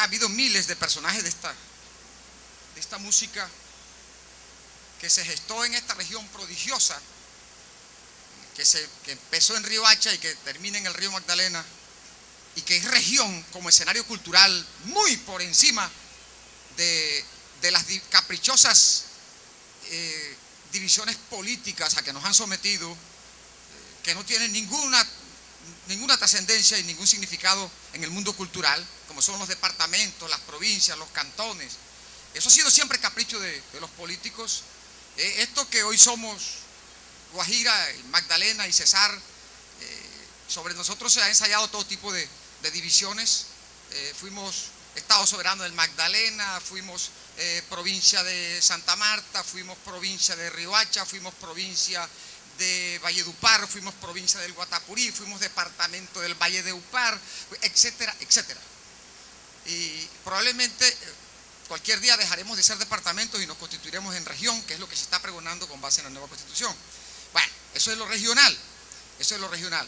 habido miles de personajes de esta música que se gestó en esta región prodigiosa, que empezó en Riohacha y que termina en el río Magdalena, y que es región como escenario cultural muy por encima de las caprichosas divisiones políticas a que nos han sometido, que no tienen ninguna trascendencia y ningún significado en el mundo cultural, como son los departamentos, las provincias, los cantones. Eso ha sido siempre capricho de los políticos. Esto que hoy somos Guajira, Magdalena y Cesar, sobre nosotros se ha ensayado todo tipo de divisiones. Fuimos Estado Soberano del Magdalena, fuimos provincia de Santa Marta, fuimos provincia de Riohacha, fuimos provincia de Valledupar, fuimos provincia del Guatapurí, fuimos departamento del Valle de Upar, etcétera, etcétera. Y probablemente cualquier día dejaremos de ser departamentos y nos constituiremos en región, que es lo que se está pregonando con base en la nueva Constitución. Bueno, eso es lo regional, eso es lo regional.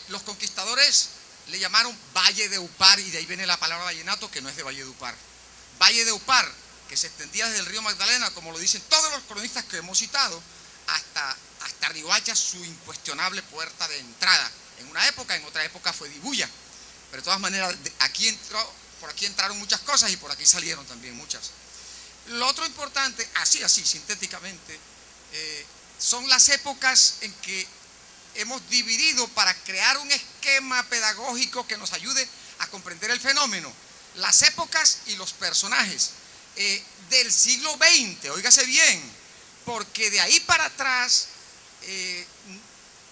Los conquistadores le llamaron Valle de Upar, y de ahí viene la palabra vallenato, que no es de Valle de Upar. Valle de Upar, que se extendía desde el río Magdalena, como lo dicen todos los cronistas que hemos citado, hasta Riohacha, su incuestionable puerta de entrada. En una época, en otra época fue Dibuya. Pero de todas maneras, por aquí entraron muchas cosas y por aquí salieron también muchas. Lo otro importante, así, sintéticamente, son las épocas en que hemos dividido para crear un esquema pedagógico que nos ayude a comprender el fenómeno. Las épocas y los personajes del siglo XX, óigase bien, porque de ahí para atrás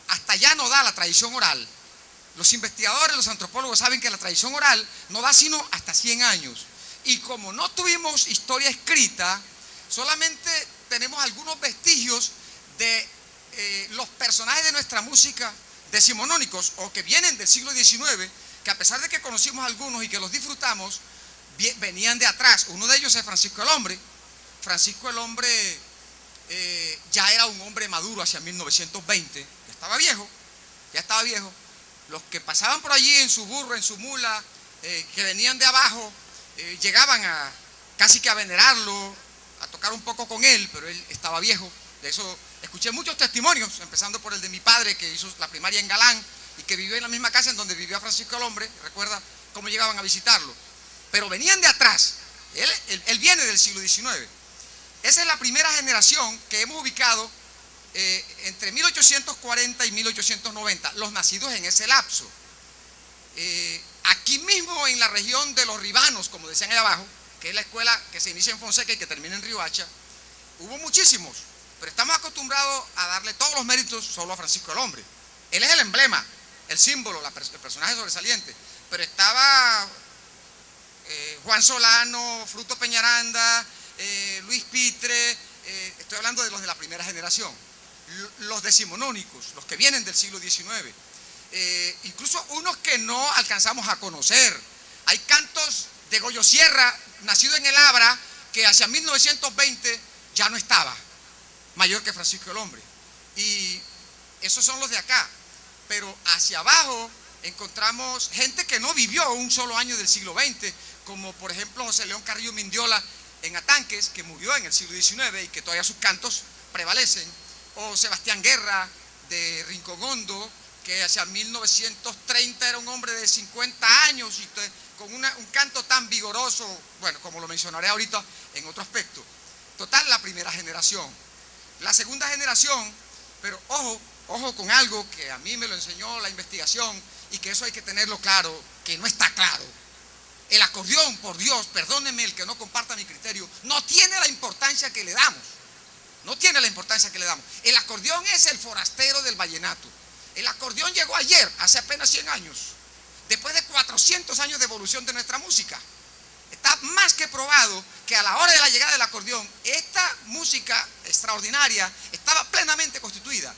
hasta allá no da la tradición oral. Los investigadores, los antropólogos saben que la tradición oral no da sino hasta 100 años. Y como no tuvimos historia escrita, solamente tenemos algunos vestigios de los personajes de nuestra música decimonónicos o que vienen del siglo XIX, que a pesar de que conocimos algunos y que los disfrutamos, venían de atrás. Uno de ellos es Francisco el Hombre. Francisco el Hombre ya era un hombre maduro hacia 1920, ya estaba viejo. Los que pasaban por allí en su burro, en su mula, que venían de abajo, llegaban casi que a venerarlo, a tocar un poco con él, pero él estaba viejo. De eso escuché muchos testimonios, empezando por el de mi padre, que hizo la primaria en Galán y que vivió en la misma casa en donde vivía Francisco el Hombre. Recuerda cómo llegaban a visitarlo. Pero venían de atrás. Él viene del siglo XIX. Esa es la primera generación que hemos ubicado entre 1840 y 1890, los nacidos en ese lapso. Aquí mismo en la región de los Ribanos, como decían allá abajo, que es la escuela que se inicia en Fonseca y que termina en Riohacha, hubo muchísimos, pero estamos acostumbrados a darle todos los méritos solo a Francisco el Hombre. Él es el emblema, el símbolo, el personaje sobresaliente, pero estaba Juan Solano, Fruto Peñaranda, Luis Pitre, estoy hablando de los de la primera generación, los decimonónicos, los que vienen del siglo XIX, incluso unos que no alcanzamos a conocer. Hay cantos de Goyo Sierra, nacido en el Abra, que hacia 1920 ya no estaba, mayor que Francisco el Hombre, y esos son los de acá. Pero hacia abajo encontramos gente que no vivió un solo año del siglo XX, como por ejemplo José León Carrillo Mindiola en Atanques, que murió en el siglo XIX y que todavía sus cantos prevalecen, o Sebastián Guerra de Rincón Hondo, que hacia 1930 era un hombre de 50 años y con un canto tan vigoroso, bueno, como lo mencionaré ahorita en otro aspecto. Total, la primera generación. La segunda generación, pero ojo con algo que a mí me lo enseñó la investigación y que eso hay que tenerlo claro, que no está claro. El acordeón, por Dios, perdóneme el que no comparta mi criterio, no tiene la importancia que le damos. No tiene la importancia que le damos. El acordeón es el forastero del vallenato. El acordeón llegó ayer, hace apenas 100 años, después de 400 años de evolución de nuestra música. Está más que probado que a la hora de la llegada del acordeón, esta música extraordinaria estaba plenamente constituida.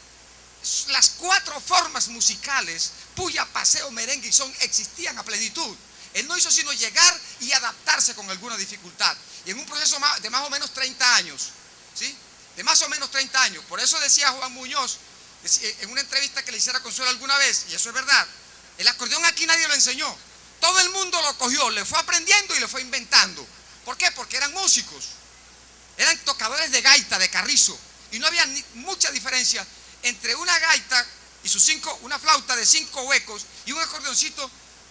Las 4 formas musicales, puya, paseo, merengue y son, existían a plenitud. Él no hizo sino llegar y adaptarse con alguna dificultad. Y en un proceso de más o menos 30 años, ¿sí? De más o menos 30 años. Por eso decía Juan Muñoz, en una entrevista que le hiciera Consuelo alguna vez, y eso es verdad, el acordeón aquí nadie lo enseñó. todo el mundo lo cogió, le fue aprendiendo y le fue inventando. ¿Por qué? Porque eran músicos, eran tocadores de gaita, de carrizo, y no había mucha diferencia entre una gaita y una flauta de 5 huecos y un acordeoncito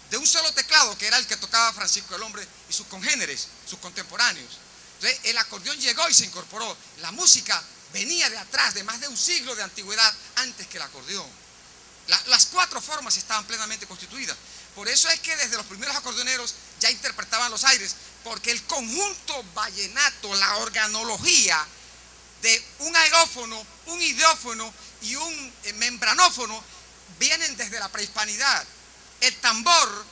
de un solo teclado, que era el que tocaba Francisco el Hombre y sus congéneres, sus contemporáneos. Entonces el acordeón llegó y se incorporó. La música venía de atrás, de más de un siglo de antigüedad antes que el acordeón. Las 4 formas estaban plenamente constituidas. Por eso es que desde los primeros acordeoneros ya interpretaban los aires, porque el conjunto vallenato, la organología de un aerófono, un hidrófono y un membranófono vienen desde la prehispanidad. El tambor,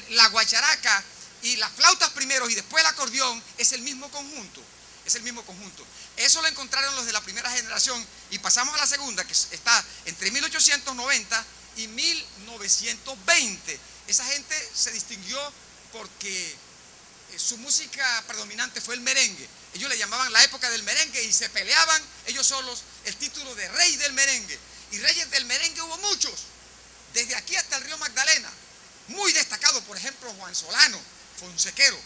la guacharaca y las flautas primero y después el acordeón es el mismo conjunto. Es el mismo conjunto. Eso lo encontraron los de la primera generación y pasamos a la segunda, que está entre 1890 y 1920. Esa gente se distinguió porque su música predominante fue el merengue. Ellos le llamaban la época del merengue y se peleaban ellos solos el título de rey del merengue. Y reyes del merengue hubo muchos, desde aquí hasta el río Magdalena. Muy destacado, por ejemplo, Juan Solano, fonsequero,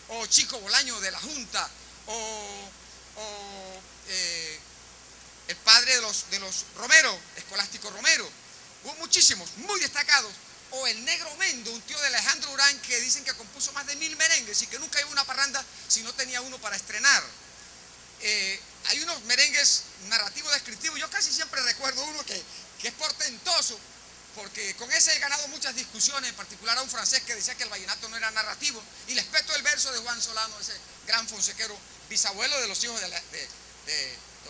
o Chico Bolaño de la Junta, o el padre de los Romero, Escolástico Romero. Hubo muchísimos, muy destacados. O el Negro Mendo, un tío de Alejandro Urán, que dicen que compuso más de 1000 merengues y que nunca iba a una parranda si no tenía uno para estrenar. Hay unos merengues narrativos descriptivos. Yo casi siempre recuerdo uno que es portentoso, porque con ese he ganado muchas discusiones, en particular a un francés que decía que el vallenato no era narrativo, y les peto el verso de Juan Solano, ese gran fonsequero, bisabuelo de los hijos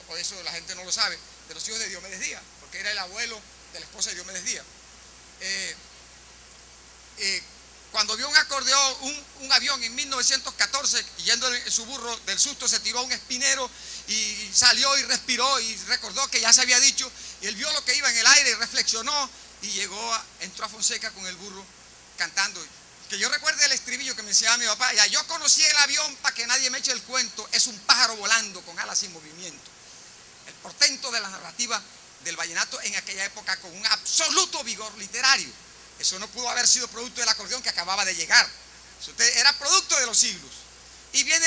o eso la gente no lo sabe, de los hijos de Diomedes Díaz, porque era el abuelo de la esposa de Diomedes Díaz. Cuando vio un acordeón, un avión en 1914, yendo en su burro, del susto se tiró a un espinero y salió y respiró y recordó que ya se había dicho, y él vio lo que iba en el aire y reflexionó y entró a Fonseca con el burro cantando. Que yo recuerde el estribillo que me enseñaba mi papá: ya yo conocí el avión para que nadie me eche el cuento, es un pájaro volando con alas sin movimiento. El portento de la narrativa del vallenato en aquella época con un absoluto vigor literario. Eso no pudo haber sido producto del acordeón que acababa de llegar. Eso era producto de los siglos. Y viene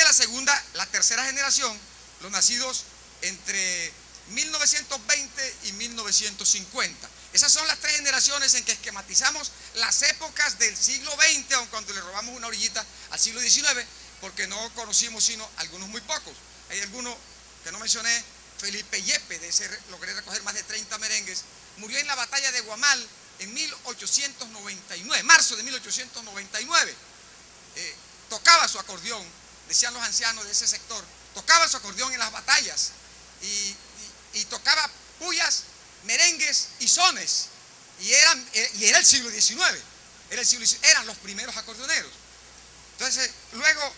la tercera generación, los nacidos entre 1920 y 1950. Esas son las 3 generaciones en que esquematizamos las épocas del siglo XX, aun cuando le robamos una orillita al siglo XIX, porque no conocimos sino algunos muy pocos. Hay algunos que no mencioné. Felipe Yepe, de ese logré recoger más de 30 merengues, murió en la batalla de Guamal en 1899, marzo de 1899. Tocaba su acordeón, decían los ancianos de ese sector, tocaba su acordeón en las batallas y tocaba puyas, merengues y sones, y era el siglo XIX, eran los primeros acordeoneros. Entonces, luego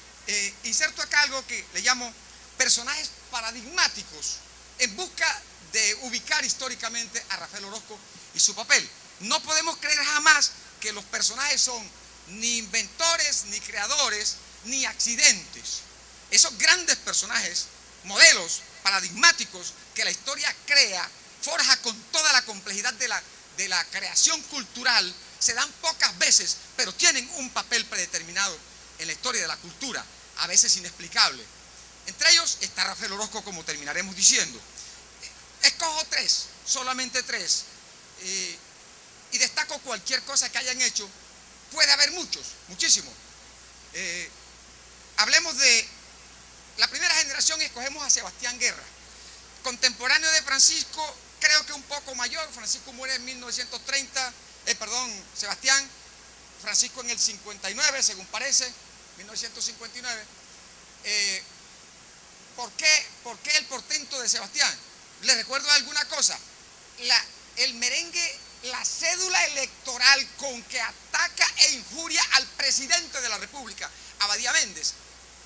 inserto acá algo que le llamo personajes paradigmáticos en busca de ubicar históricamente a Rafael Orozco y su papel. No podemos creer jamás que los personajes son ni inventores, ni creadores, ni accidentes. Esos grandes personajes, modelos paradigmáticos que la historia crea, forja con toda la complejidad de la creación cultural, se dan pocas veces, pero tienen un papel predeterminado en la historia de la cultura, a veces inexplicable. Entre ellos está Rafael Orozco, como terminaremos diciendo. Escojo 3, solamente 3, y destaco cualquier cosa que hayan hecho. Puede haber muchos, muchísimos. Hablemos de la primera generación y escogemos a Sebastián Guerra, contemporáneo de Francisco, creo que un poco mayor. Francisco muere en 1930, Sebastián, Francisco en el 59, según parece, 1959. ¿Por qué el portento de Sebastián? Les recuerdo alguna cosa. El merengue, la cédula electoral con que ataca e injuria al presidente de la República, Abadía Méndez,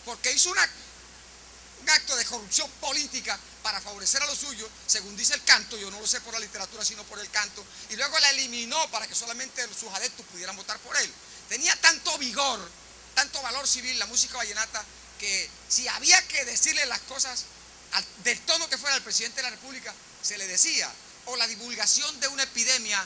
porque hizo un acto de corrupción política para favorecer a los suyos, según dice el canto. Yo no lo sé por la literatura, sino por el canto, y luego la eliminó para que solamente sus adeptos pudieran votar por él. Tenía tanto vigor, tanto valor civil la música vallenata, que si había que decirle las cosas del tono que fuera el presidente de la República, se le decía. O la divulgación de una epidemia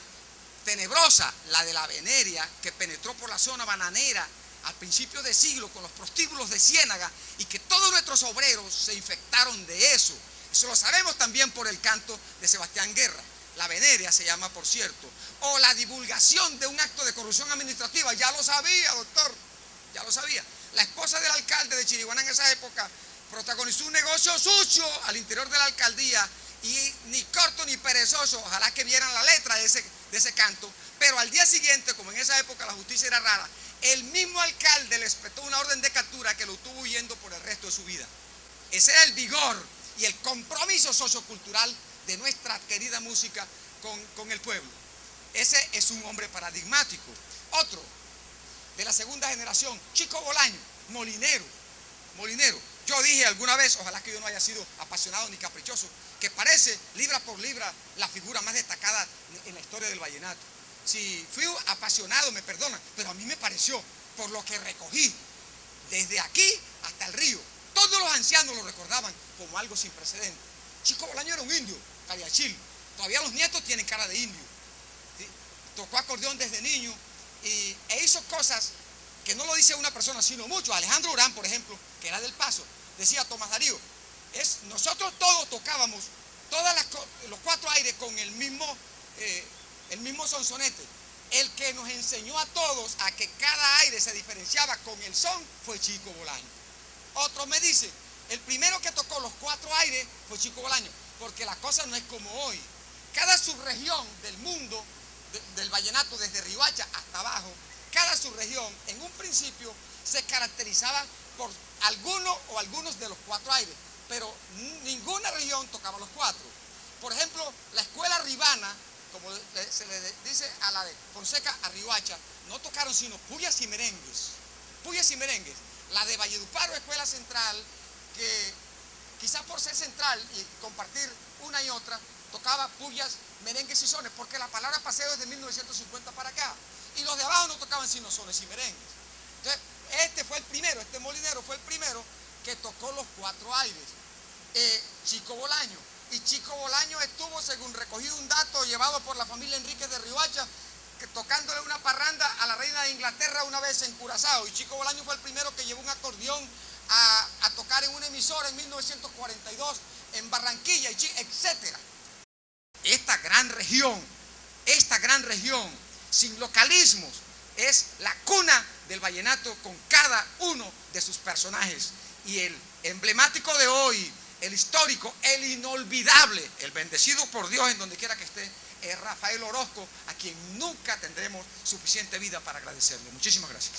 tenebrosa, la de la veneria, que penetró por la zona bananera al principio de siglo con los prostíbulos de Ciénaga, y que todos nuestros obreros se infectaron de eso. Eso lo sabemos también por el canto de Sebastián Guerra. La veneria se llama, por cierto. O la divulgación de un acto de corrupción administrativa. Ya lo sabía, doctor, ya lo sabía. La esposa del alcalde de Chiriguaná en esa época protagonizó un negocio sucio al interior de la alcaldía, y ni corto ni perezoso, ojalá que vieran la letra de ese canto, pero al día siguiente, como en esa época la justicia era rara, el mismo alcalde le espetó una orden de captura que lo tuvo huyendo por el resto de su vida. Ese era el vigor y el compromiso sociocultural de nuestra querida música con el pueblo. Ese es un hombre paradigmático. Otro, de la segunda generación, Chico Bolaño, molinero. Yo dije alguna vez, ojalá que yo no haya sido apasionado ni caprichoso, que parece libra por libra la figura más destacada en la historia del vallenato. Si fui apasionado, me perdonan, pero a mí me pareció, por lo que recogí, desde aquí hasta el río, todos los ancianos lo recordaban como algo sin precedentes. Chico Bolaño era un indio, cariachil. Todavía los nietos tienen cara de indio, ¿sí? Tocó acordeón desde niño e hizo cosas que no lo dice una persona, sino muchos. Alejandro Urán, por ejemplo, que era del Paso, decía Tomás Darío, nosotros todos tocábamos los cuatro aires con el mismo sonsonete. El que nos enseñó a todos a que cada aire se diferenciaba con el son fue Chico Bolaño. Otro me dice, el primero que tocó los cuatro aires fue Chico Bolaño, porque la cosa no es como hoy. Cada subregión del mundo, del vallenato, desde Riohacha hasta abajo, cada subregión en un principio se caracterizaba por algunos de los cuatro aires, pero ninguna región tocaba los cuatro. Por ejemplo, la escuela ribana, como se le dice a la de Fonseca a Riohacha, no tocaron sino puyas y merengues. La de Valledupar, escuela central, que quizás por ser central y compartir una y otra, tocaba puyas, merengues y sones, porque la palabra paseo es de 1950 para acá. Y los de abajo no tocaban sino sones y merengues. Entonces, este molinero fue el primero que tocó los cuatro aires, Chico Bolaño. Y Chico Bolaño estuvo, según recogí un dato llevado por la familia Enríquez de Riohacha, tocándole una parranda a la reina de Inglaterra una vez en Curazao. Y Chico Bolaño fue el primero que llevó un acordeón a tocar en una emisora en 1942 en Barranquilla, etc. Esta gran región, sin localismos, es la cuna del vallenato con cada uno de sus personajes. Y el emblemático de hoy, el histórico, el inolvidable, el bendecido por Dios en donde quiera que esté, es Rafael Orozco, a quien nunca tendremos suficiente vida para agradecerle. Muchísimas gracias.